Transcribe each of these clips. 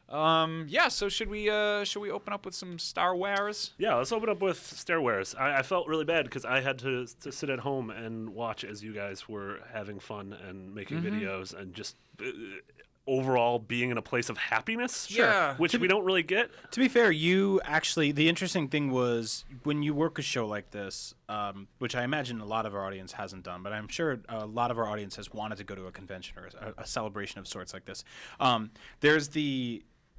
Yeah. So should we open up with some Star Wars? Yeah, let's open up with Stairwares. I felt really bad because I had to sit at home and watch as you guys were having fun and making videos and just overall being in a place of happiness. Yeah. Which we don't really get. To be fair, you actually, the interesting thing was when you work a show like this, which I imagine a lot of our audience hasn't done, but I'm sure a lot of our audience has wanted to go to a convention or a celebration of sorts like this.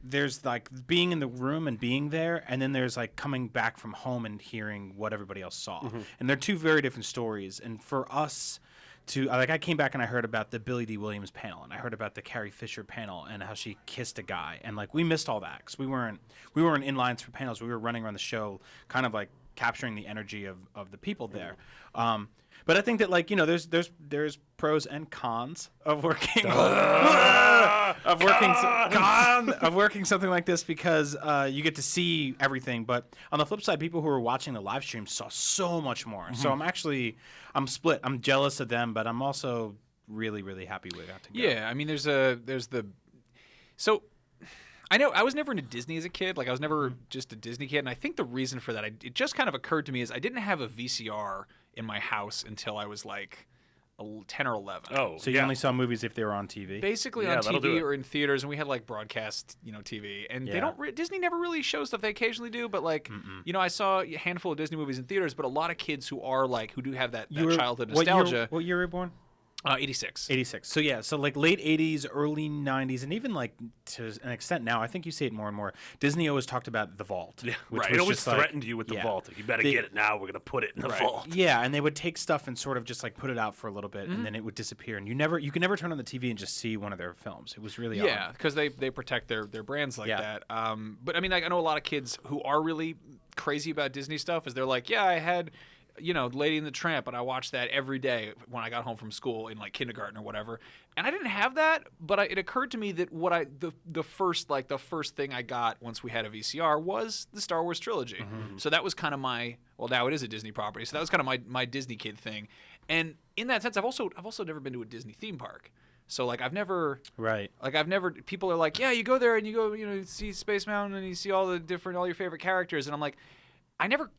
There's like being in the room and being there, and then there's like coming back from home and hearing what everybody else saw. And they're two very different stories. And for us I came back and I heard about the Billy D. Williams panel, and I heard about the Carrie Fisher panel and how she kissed a guy, and like we missed all that because we weren't in lines for panels. We were running around the show, kind of like capturing the energy of the people there. But I think that there's pros and cons of working of working something like this because you get to see everything. But on the flip side, people who are watching the live stream saw so much more. So I'm split. I'm jealous of them, but I'm also really, really happy we got to go. Yeah, I mean, so I know I was never into Disney as a kid. Like I was never just a Disney kid, and I think the reason for that, it just kind of occurred to me is I didn't have a VCR in my house until I was like 10 or 11. Oh, so you only saw movies if they were on TV? Basically on TV or in theaters, and we had like broadcast, TV. And they don't. Disney never really shows stuff. They occasionally do, but like, I saw a handful of Disney movies in theaters, but a lot of kids who do have that childhood nostalgia. What year were you born? 86. 86. So yeah, so like late 80s, early 90s, and even like to an extent now, I think you see it more and more. Disney always talked about the vault. Yeah, right. It always threatened you with the vault. Like, you better get it now. We're going to put it in the vault. Yeah, and they would take stuff and sort of just like put it out for a little bit, and then it would disappear. And you could never turn on the TV and just see one of their films. It was really odd. Because they protect their brands like that. But I mean, like I know a lot of kids who are really crazy about Disney stuff. Is they're like, yeah, I had Lady and the Tramp, and I watched that every day when I got home from school in like kindergarten or whatever. And I didn't have that, but it occurred to me that the first thing I got once we had a VCR was the Star Wars trilogy. So that was kind of now it is a Disney property, so that was kind of my Disney kid thing. And in that sense, I've also never been to a Disney theme park. So like I've never people are like, yeah, you go there and you go you see Space Mountain and you see all your favorite characters, and I'm like, I never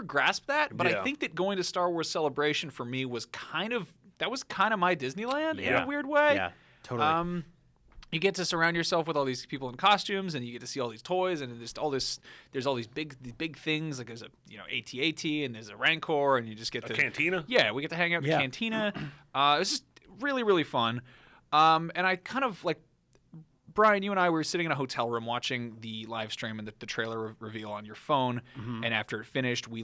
grasped that, but I think that going to Star Wars Celebration for me was kind of my Disneyland in a weird way. Yeah, totally. You get to surround yourself with all these people in costumes, and you get to see all these toys, and there's all these big things, like there's a AT-AT and there's a Rancor, and you just get a cantina. Yeah, we get to hang out in the cantina. It's just really, really fun. And I kind of like, Brian, you and I were sitting in a hotel room watching the live stream and the trailer reveal on your phone. And after it finished, we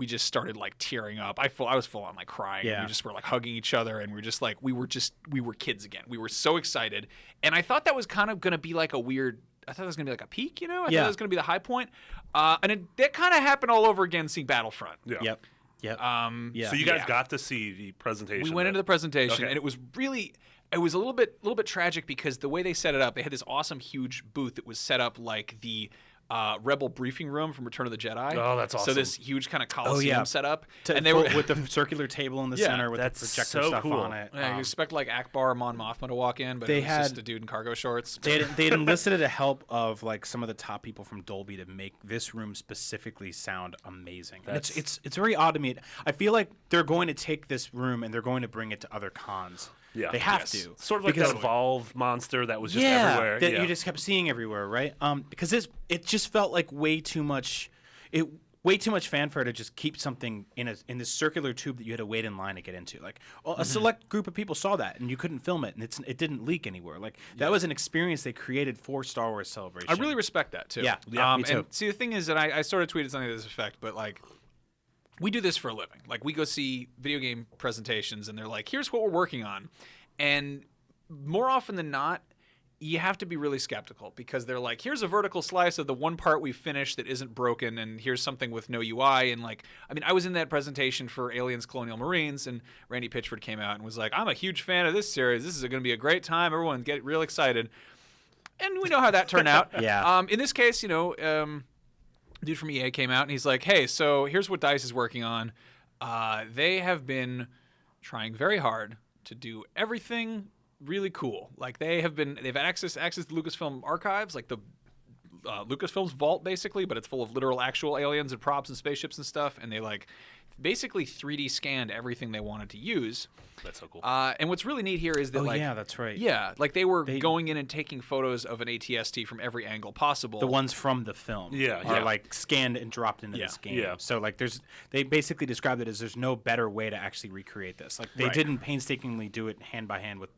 just started like tearing up. I was full on like crying. Yeah. We just were like hugging each other, and we were kids again. We were so excited. And I thought that was kind of going to be like I thought it was going to be like a peak, I thought it was going to be the high point. And that kind of happened all over again seeing Battlefront. Yeah. Yep. So you guys got to see the presentation. We went into the presentation, and it was a little bit tragic because the way they set it up, they had this awesome huge booth that was set up like the Rebel briefing room from Return of the Jedi. Oh, that's awesome. So this huge kind of Coliseum set up. And they were with the circular table in the center with the projector stuff on it. Yeah, you expect like Akbar or Mon Mothma to walk in, but it was just a dude in cargo shorts. They'd enlisted the help of like some of the top people from Dolby to make this room specifically sound amazing. It's very odd to me. I feel like they're going to take this room and they're going to bring it to other cons. Yeah, they have to. Sort of like that Evolve monster that was just everywhere. That you just kept seeing everywhere, right? Because it just felt like way too much fanfare to just keep something in this circular tube that you had to wait in line to get into. Like a select group of people saw that, and you couldn't film it, and it didn't leak anywhere. Like that was an experience they created for Star Wars Celebration. I really respect that too. Yeah, me too. And see, the thing is that I sort of tweeted something to this effect, but like, we do this for a living. Like, we go see video game presentations, and they're like, here's what we're working on. And more often than not, you have to be really skeptical because they're like, here's a vertical slice of the one part we finished that isn't broken, and here's something with no UI. And like, I mean, I was in that presentation for Aliens Colonial Marines, and Randy Pitchford came out and was like, I'm a huge fan of this series. This is going to be a great time. Everyone get real excited. And we know how that turned out. In this case, dude from EA came out and he's like, hey, so here's what DICE is working on. They have been trying very hard to do everything really cool. Like they've had access to Lucasfilm archives, like the Lucasfilm's vault basically, but it's full of literal actual aliens and props and spaceships and stuff, and they like basically 3D scanned everything they wanted to use. That's so cool. And what's really neat here is that yeah, that's right. Yeah, like they were going in and taking photos of an ATST from every angle possible. The ones from the film are like scanned and dropped into this game. Yeah. So like they basically described it as there's no better way to actually recreate this. Like they didn't painstakingly do it hand by hand with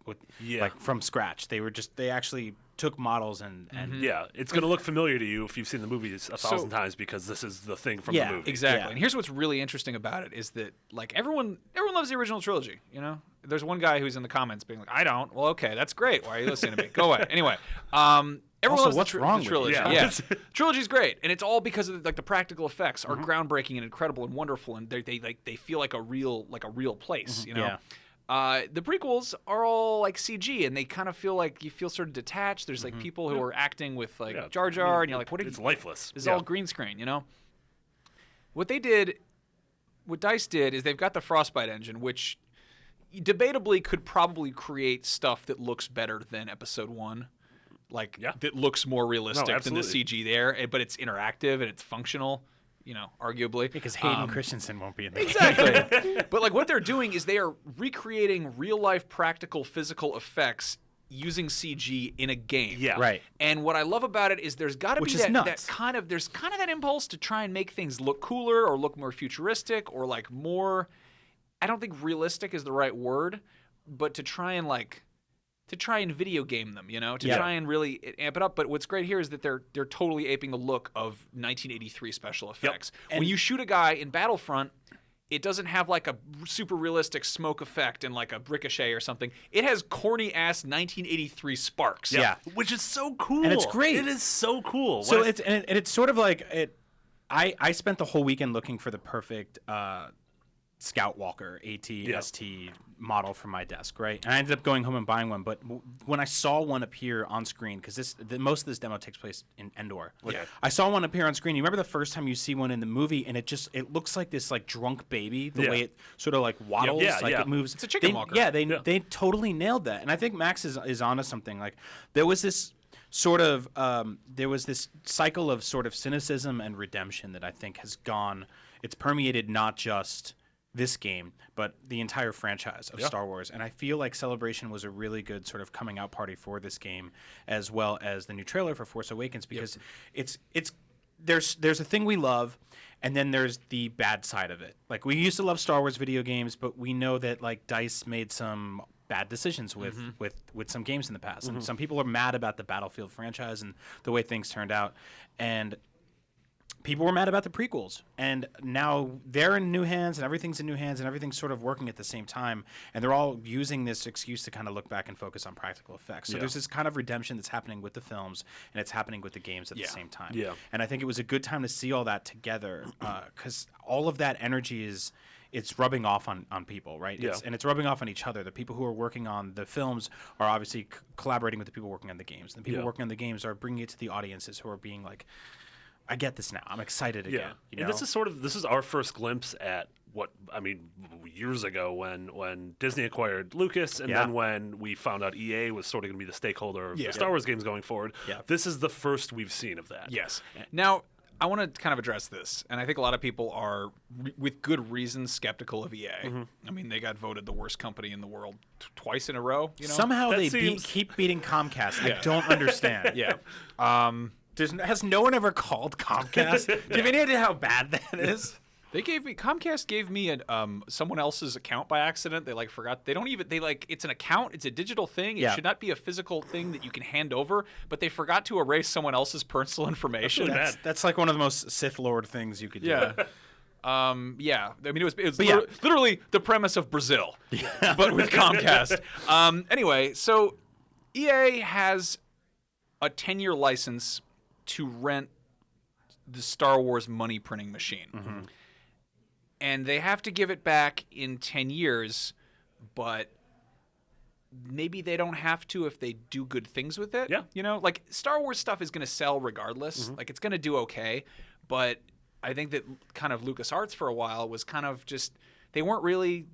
like from scratch. They actually took models and yeah, it's going to look familiar to you if you've seen the movies 1,000 times because this is the thing from the movie. Exactly. Yeah. And here's what's really interesting about it is that like everyone loves the original trilogy, you know? There's one guy who's in the comments being like, "I don't." Well, okay, that's great. Why are you listening to me? Go away. Anyway, everyone loves what's wrong the trilogy. with Yeah, trilogy's great, and it's all because of like the practical effects are groundbreaking and incredible and wonderful, and they feel like a real place, you know. Yeah. The prequels are all like CG, and they kind of feel like you feel sort of detached. There's like people who are acting with like Jar Jar, and you're like, "What? It's lifeless. It's all green screen," you know. What DICE did is they've got the Frostbite engine, which debatably could probably create stuff that looks better than Episode 1. Like, that looks more realistic than the CG there, but it's interactive and it's functional, you know, arguably. Because Hayden Christensen won't be in there. Exactly. But, like, what they're doing is they are recreating real-life practical physical effects using CG in a game. Yeah. Right. And what I love about it is there's got to be that kind of that impulse to try and make things look cooler or look more futuristic or, like, more... I don't think realistic is the right word, but to try and video game them, you know, to try and really amp it up. But what's great here is that they're totally aping the look of 1983 special effects. When you shoot a guy in Battlefront, it doesn't have like a super realistic smoke effect and like a ricochet or something. It has corny ass 1983 sparks. Yeah. Which is so cool. And it's great. It is so cool. So it's sort of like it. I spent the whole weekend looking for the perfect Scout Walker AT-ST model for my desk, right? And I ended up going home and buying one. But when I saw one appear on screen, because most of this demo takes place in Endor, I saw one appear on screen. You remember the first time you see one in the movie, and it looks like this like drunk baby, the way it sort of like waddles, it moves. It's a chicken walker. Yeah, they totally nailed that. And I think Max is onto something. Like there was this sort of there was this cycle of sort of cynicism and redemption that I think has gone. It's permeated not just this game, but the entire franchise of Star Wars. And I feel like Celebration was a really good sort of coming out party for this game, as well as the new trailer for Force Awakens, because there's a thing we love, and then there's the bad side of it. Like, we used to love Star Wars video games, but we know that like DICE made some bad decisions with some games in the past. And some people are mad about the Battlefield franchise and the way things turned out. And people were mad about the prequels, and now they're in new hands, and everything's in new hands, and everything's sort of working at the same time, and they're all using this excuse to kind of look back and focus on practical effects. So there's this kind of redemption that's happening with the films, and it's happening with the games at the same time. Yeah. And I think it was a good time to see all that together, because all of that energy it's rubbing off on people, right? Yeah. And it's rubbing off on each other. The people who are working on the films are obviously collaborating with the people working on the games. The people working on the games are bringing it to the audiences who are being like, I get this now. I'm excited again. You know? And this is our first glimpse at years ago when Disney acquired Lucas, and then when we found out EA was sort of going to be the stakeholder of the Star Wars games going forward. Yeah. This is the first we've seen of that. Yes. Now, I want to kind of address this, and I think a lot of people are, with good reason, skeptical of EA. I mean, they got voted the worst company in the world twice in a row. You know? Somehow keep beating Comcast. I don't understand. Has no one ever called Comcast? Do you have any idea how bad that is? Comcast gave me someone else's account by accident. They forgot. It's an account. It's a digital thing. It should not be a physical thing that you can hand over. But they forgot to erase someone else's personal information. That's like one of the most Sith Lord things you could do. Yeah. I mean, it was literally the premise of Brazil, but with Comcast. Anyway, so EA has a 10-year license to rent the Star Wars money printing machine. And they have to give it back in 10 years, but maybe they don't have to if they do good things with it. Yeah. You know, like Star Wars stuff is going to sell regardless. Like, it's going to do okay, but I think that kind of LucasArts for a while was kind of just they weren't really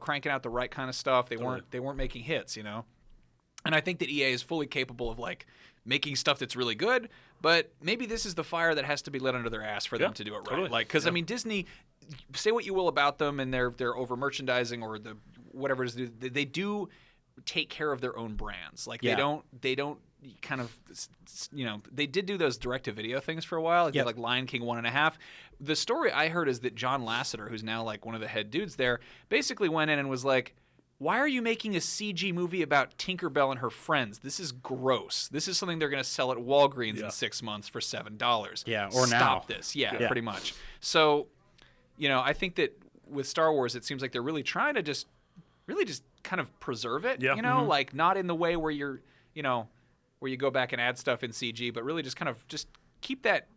cranking out the right kind of stuff. They weren't making hits, And I think that EA is fully capable of like making stuff that's really good, but maybe this is the fire that has to be lit under their ass for them to do it right. Totally. Like, because I mean, Disney, say what you will about them and their over merchandising or the whatever it is, they do take care of their own brands. Like they don't kind of, they did do those direct-to-video things for a while, like Lion King 1.5. The story I heard is that John Lasseter, who's now like one of the head dudes there, basically went in and was like, why are you making a CG movie about Tinkerbell and her friends? This is gross. This is something they're going to sell at Walgreens in 6 months for $7. Yeah, or now. Stop this. Yeah, pretty much. So, I think that with Star Wars, it seems like they're really trying to just kind of preserve it, like not in the way where you're, where you go back and add stuff in CG, but really just kind of just keep that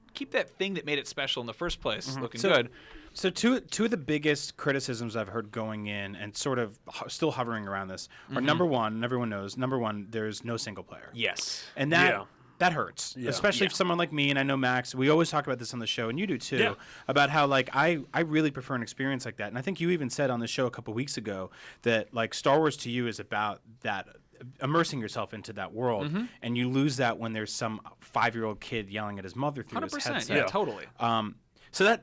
thing that made it special in the first place looking good. So two of the biggest criticisms I've heard going in and sort of still hovering around this are number one, and everyone knows, there's no single player. Yes. And that hurts, especially for someone like me, and I know Max, we always talk about this on the show, and you do too, about how like I really prefer an experience like that. And I think you even said on the show a couple weeks ago that like Star Wars to you is about that immersing yourself into that world, and you lose that when there's some 5-year-old kid yelling at his mother through his headset. Yeah, totally. So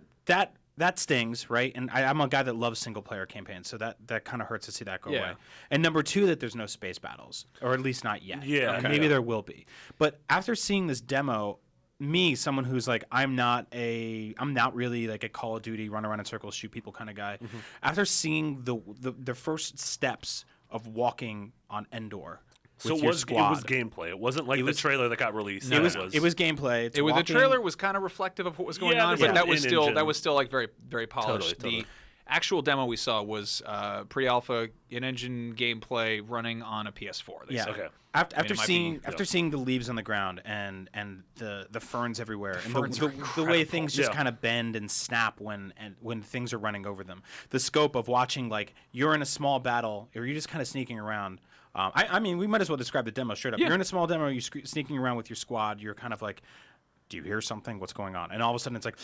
that stings, right? And I'm a guy that loves single-player campaigns, so that kind of hurts to see that go away. And number two, that there's no space battles, or at least not yet. Yeah. And maybe there will be. But after seeing this demo, me, someone who's like, I'm not really like a Call of Duty run around in circles, shoot people kind of guy. After seeing the first steps of walking on Endor. So it was gameplay. It wasn't like the trailer that got released. It was gameplay. The trailer was kind of reflective of what was going on, but that was still like very, very polished. Totally. The actual demo we saw was pre-alpha in-engine gameplay running on a PS4. Yeah. Okay. After seeing the leaves on the ground and the ferns everywhere and the way things just kind of bend and snap when things are running over them, the scope of watching like you're in a small battle or you're just kind of sneaking around. I mean, we might as well describe the demo straight up. Yeah. You're in a small demo, you're sneaking around with your squad. You're kind of like, do you hear something? What's going on? And all of a sudden it's like,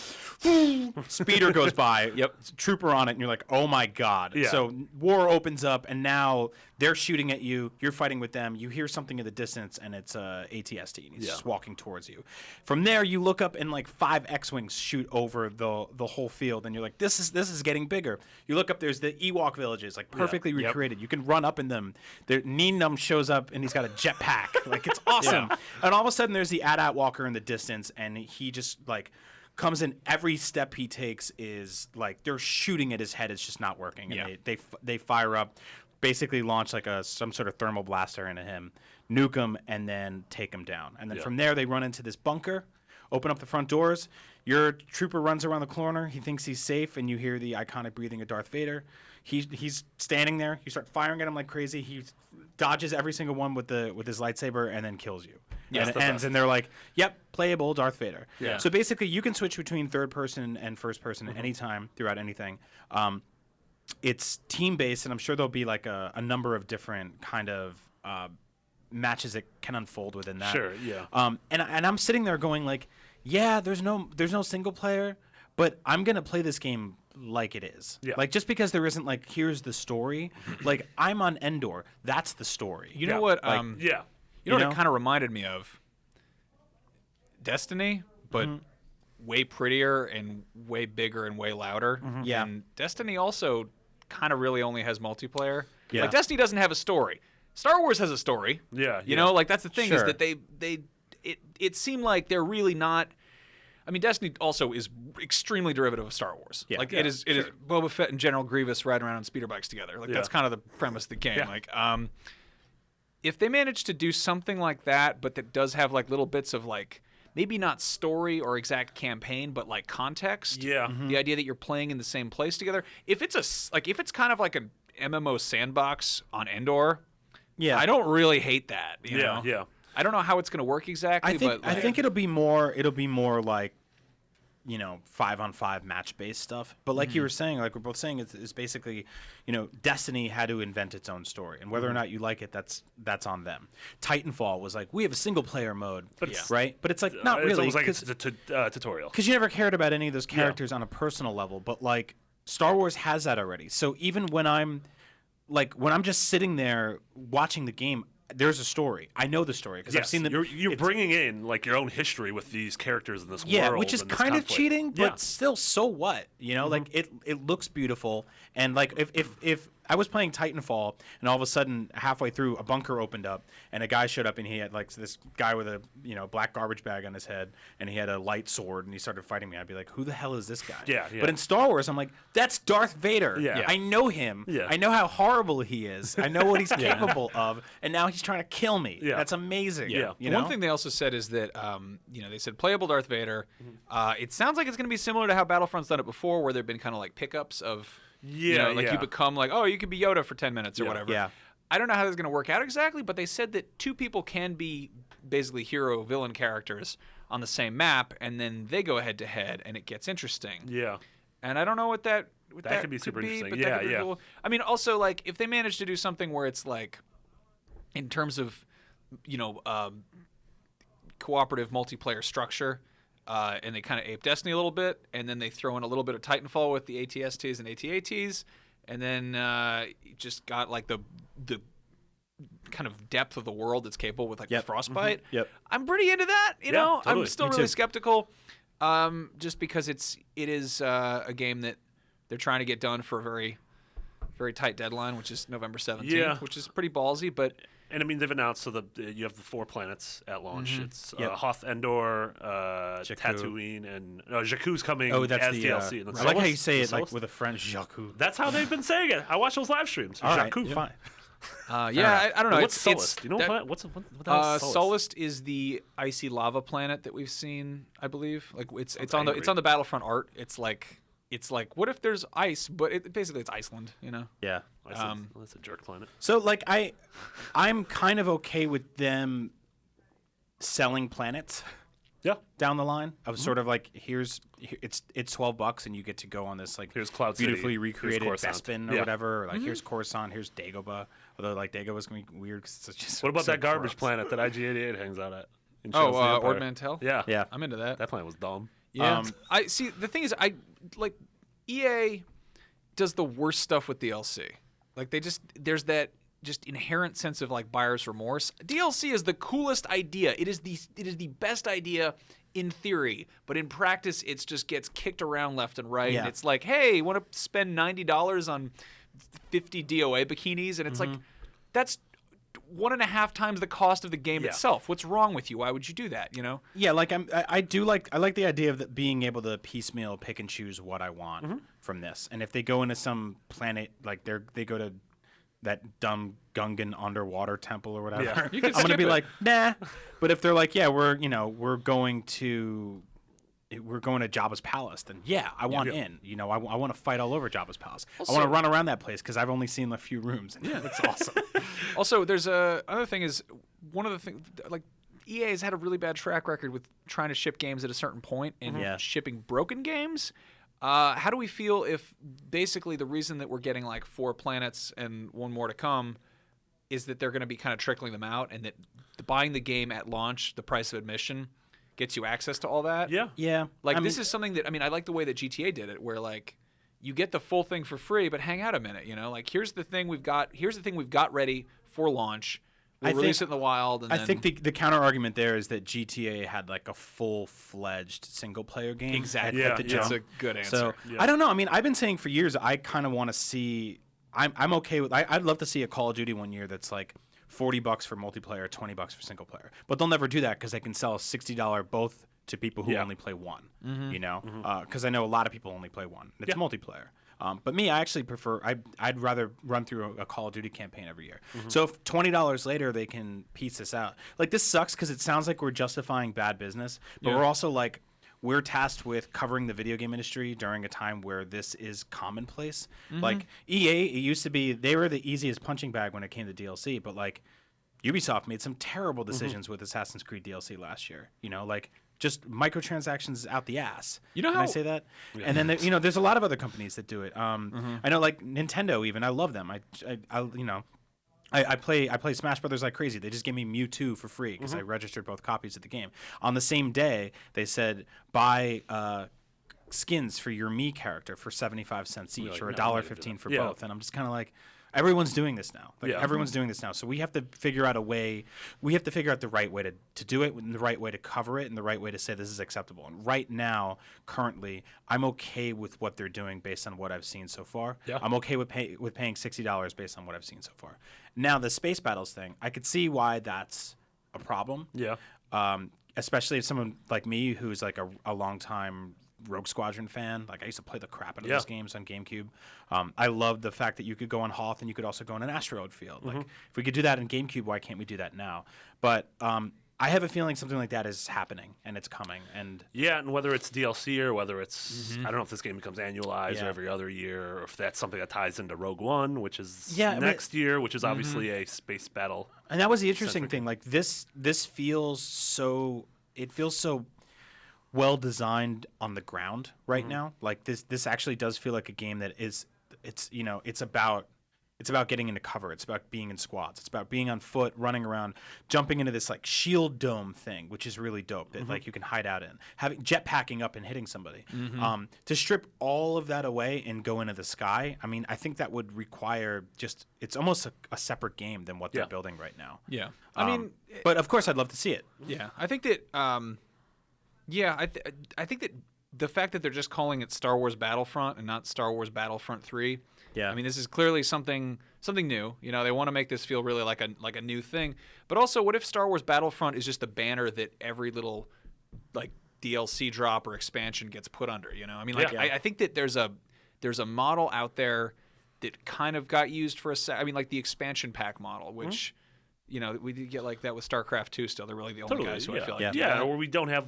speeder goes by. Yep. Trooper on it, and you're like, oh my God. Yeah. So war opens up, and now they're shooting at you. You're fighting with them. You hear something in the distance, and it's AT-ST. And he's just walking towards you. From there, you look up, and like 5 X-Wings shoot over the whole field, and you're like, this is getting bigger. You look up, there's the Ewok villages, like perfectly recreated. You can run up in them. Neenum shows up, and he's got a jetpack. Like, it's awesome. And all of a sudden, there's the AT-AT walker in the distance, and he just like comes in. Every step he takes is like they're shooting at his head. It's just not working. And they fire up, basically launch like some sort of thermal blaster into him, nuke him, and then take him down. And then from there they run into this bunker, open up the front doors. Your trooper runs around the corner. He thinks he's safe, and you hear the iconic breathing of Darth Vader. He's standing there. You start firing at him like crazy. He dodges every single one with his lightsaber and then kills you. And it ends, and they're like, yep, playable Darth Vader. Yeah. So basically, you can switch between third person and first person anytime throughout anything. It's team-based, and I'm sure there'll be like a number of different kind of matches that can unfold within that. Sure, yeah. And I'm sitting there going like, yeah, there's no single player, but I'm going to play this game like it is. Yeah. Like, just because there isn't like, here's the story. Like, I'm on Endor. That's the story. You know what? Like, You know what it kind of reminded me of? Destiny, but way prettier and way bigger and way louder. Yeah. And Destiny also kind of really only has multiplayer. Yeah. Like, Destiny doesn't have a story. Star Wars has a story. Yeah. You know, like, that's the thing Sure. is that it seemed like they're really not. I mean, Destiny also is extremely derivative of Star Wars. Yeah. Like, it is Boba Fett and General Grievous riding around on speeder bikes together. Like, that's kind of the premise of the game. Yeah. Like, if they manage to do something like that, but that does have like little bits of like maybe not story or exact campaign, but like context. Yeah. The idea that you're playing in the same place together. If it's kind of like an MMO sandbox on Endor, I don't really hate that. You know? Yeah. I don't know how it's going to work exactly, but I think it'll be more like, 5-on-5 match-based stuff. But like you were saying, like we're both saying, is basically, Destiny had to invent its own story, and whether or not you like it, that's on them. Titanfall was like, we have a single-player mode, right? But it's like not really. It's almost like it's a tutorial. Because you never cared about any of those characters on a personal level, but like Star Wars has that already. So even when I'm like when I'm just sitting there watching the game, there's a story. I know the story because I've seen the. You're bringing in like your own history with these characters in this world. Yeah, which is and this kind of conflict. cheating, but still, so what? You know, like it looks beautiful, and like if I was playing Titanfall, and all of a sudden halfway through a bunker opened up, and a guy showed up, and he had like this guy with a black garbage bag on his head, and he had a light sword, and he started fighting me. I'd be like, who the hell is this guy? Yeah. But in Star Wars, I'm like, that's Darth Vader. Yeah. I know him. Yeah. I know how horrible he is. I know what he's capable of, and now he's trying to kill me. Yeah. That's amazing. Yeah. You know? One thing they also said is that they said playable Darth Vader. It sounds like it's going to be similar to how Battlefront's done it before, where there've been kind of like pickups of you become like, oh, you could be Yoda for 10 minutes or whatever. Yeah. I don't know how that's going to work out exactly, but they said that two people can be basically hero villain characters on the same map, and then they go head to head, and it gets interesting. Yeah. And I don't know what that could be super interesting. But Yeah, that could be yeah. cool. I mean, also like if they manage to do something where it's like, in terms of, cooperative multiplayer structure. And they kind of ape Destiny a little bit, and then they throw in a little bit of Titanfall with the ATSTs and ATATs, and then just got like the kind of depth of the world that's capable with like the Frostbite. Yep. I'm pretty into that. You know, totally. I'm still Me really too. skeptical, just because it is a game that they're trying to get done for a very, very tight deadline, which is November 17th, Yeah. which is pretty ballsy, but. And I mean, they've announced you have the 4 planets at launch. It's Yep. Hoth, Endor, Jakku. Tatooine, and Jakku's coming That's as the DLC. And I like how you Solus- say it Solus- like with a French Jakku. That's how they've been saying it. I watch those live streams. All right, Jakku. fine. I don't know. What's It's Solus? Do you know that- what the hell is Solus? Solus is the icy lava planet that we've seen, I believe. Like it's on angry. the Battlefront art. It's like what if there's ice, but basically it's Iceland, you know. Yeah. That's a jerk planet. So like I'm kind of okay with them selling planets Yeah. down the line. I was sort of like, it's $12 and you get to go on this like Here's Cloud City. beautifully Here's recreated Coruscant. Bespin or Yeah. whatever. Or like here's Coruscant, here's Dagobah. Although like Dagoba's gonna be weird because it's just What about so that garbage gross. planet that IG-88 hangs out at? in Oh, Shadows of the Empire? Ord Mantell. Yeah. Yeah. I'm into that. That planet was dumb. Yeah. I see. The thing is, I like EA does the worst stuff with DLC. Like there's that just inherent sense of like buyer's remorse. DLC is the coolest idea. It is the best idea in theory, but in practice, it just gets kicked around left and right. Yeah. And it's like, hey, you want to spend $90 on 50 DOA bikinis? And it's like, that's 1.5 times the cost of the game Yeah. itself. What's wrong with you? Why would you do that? You know? Yeah, like I like the idea of being able to piecemeal pick and choose what I want from this. And if they go into some planet like they go to that dumb Gungan underwater temple or whatever, Yeah. You can I'm gonna skip be it. like, nah. But if they're like, yeah, we're going to Jabba's palace, then yeah, I want in. You know, I want to fight all over Jabba's palace. I want to run around that place because I've only seen a few rooms, and it looks awesome. Also, there's another thing is one of the things like EA has had a really bad track record with trying to ship games at a certain point and Yeah. shipping broken games. How do we feel if basically the reason that we're getting like 4 planets and 1 more to come is that they're going to be kind of trickling them out, and that buying the game at launch, the price of admission, gets you access to all that? Yeah. Yeah, Like this is something that I like the way that GTA did it, where like you get the full thing for free, but hang out a minute, you know? Like here's the thing we've got ready for launch. We'll release it in the wild. And I then... think the counter argument there is that GTA had like a full-fledged single-player game. Exactly. At the Yeah. jump. That's a good answer. So Yeah. I don't know. I mean, I've been saying for years I kind of want to see. I'm okay with. I'd love to see a Call of Duty one year that's like $40 for multiplayer, $20 for single player. But they'll never do that because they can sell a $60 both to people who Yeah. only play one. You know, because I know a lot of people only play one. It's Yeah. multiplayer. But me, I actually prefer. I'd rather run through a Call of Duty campaign every year. So if $20 later they can piece this out, like this sucks because it sounds like we're justifying bad business, but we're also like we're tasked with covering the video game industry during a time where this is commonplace. Like EA, it used to be they were the easiest punching bag when it came to DLC, but like Ubisoft made some terrible decisions with Assassin's Creed DLC last year. You know, like just microtransactions out the ass. You know Can how- I say that? And then there's a lot of other companies that do it. I know like Nintendo even. I love them. I play Smash Brothers like crazy. They just gave me Mewtwo for free because I registered both copies of the game. On the same day, they said buy skins for your Mii character for 75 cents each, like, or no, $1.15 I didn't. for Yeah. both. And I'm just kind of like, everyone's doing this now. Like, Yeah. everyone's doing this now. So we have to figure out a way. We have to figure out the right way to do it, and the right way to cover it, and the right way to say this is acceptable. And right now, currently, I'm okay with what they're doing based on what I've seen so far. Yeah. I'm okay with paying $60 based on what I've seen so far. Now, the space battles thing, I could see why that's a problem. Yeah. Especially if someone like me, who's like a long time Rogue Squadron fan. Like, I used to play the crap out of those games on GameCube. I love the fact that you could go on Hoth and you could also go on an asteroid field. Like, if we could do that in GameCube, why can't we do that now? But I have a feeling something like that is happening and it's coming. And yeah, and whether it's DLC or whether it's I don't know if this game becomes annualized or Yeah. every other year, or if that's something that ties into Rogue One, which is Yeah, I mean- next year, which is obviously a space battle. And that was the interesting thing. Like, this feels so. It feels so well designed on the ground right now. Like, this actually does feel like a game that is. It's about getting into cover. It's about being in squads. It's about being on foot, running around, jumping into this like shield dome thing, which is really dope. That like you can hide out in, having jetpacking up and hitting somebody. To strip all of that away and go into the sky. I mean, I think that would require it's almost a separate game than what they're building right now. Yeah. I mean, but of course, I'd love to see it. yeah, I think that I think that the fact that they're just calling it Star Wars Battlefront and not Star Wars Battlefront 3. Yeah. I mean, this is clearly something new. You know, they want to make this feel really like a new thing. But also, what if Star Wars Battlefront is just a banner that every little like DLC drop or expansion gets put under? You know, I mean, like I think that there's a model out there that kind of got used for I mean, like the expansion pack model, which. You know, we did get like that with StarCraft 2 still. They're really the only guys who I feel like do that. Or you don't have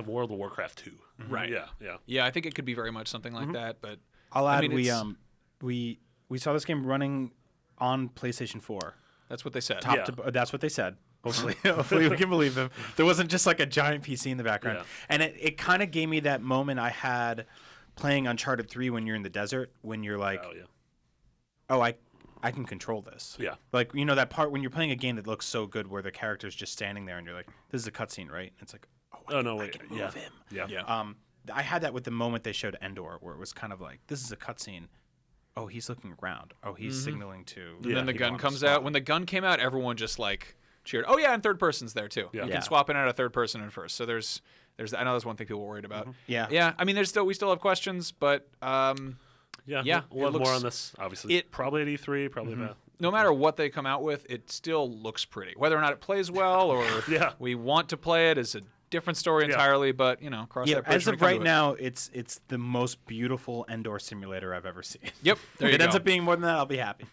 World of Warcraft 2. Right. Yeah. Yeah, I think it could be very much something like that. But I'll add I mean, we saw this game running on PlayStation 4. that's what they said. That's what they said. Hopefully we can believe them. There wasn't just like a giant PC in the background. Yeah. And it kind of gave me that moment I had playing Uncharted 3 when you're in the desert, when you're like, I can control this. Yeah. Like, you know, that part when you're playing a game that looks so good where the character's just standing there and you're like, this is a cutscene, right? And it's like, I can move him. Yeah. I had that with the moment they showed Endor, where it was kind of like, this is a cutscene. Oh, he's looking around. Oh, he's signaling to. And then the gun comes out. When the gun came out, everyone just like cheered. Oh yeah, and third person's there too. Yeah. You can swap in out of third person and first. So there's I know that's one thing people were worried about. Yeah. Yeah. I mean, we still have questions, but Yeah, we'll have more on this, obviously. Probably at E3, probably about. No matter what they come out with, it still looks pretty. Whether or not it plays well or we want to play it is a different story entirely, but, you know, cross that bridge as when of we come right to it. now, it's the most beautiful Endor simulator I've ever seen. Yep, there If you it ends go. up being more than that, I'll be happy.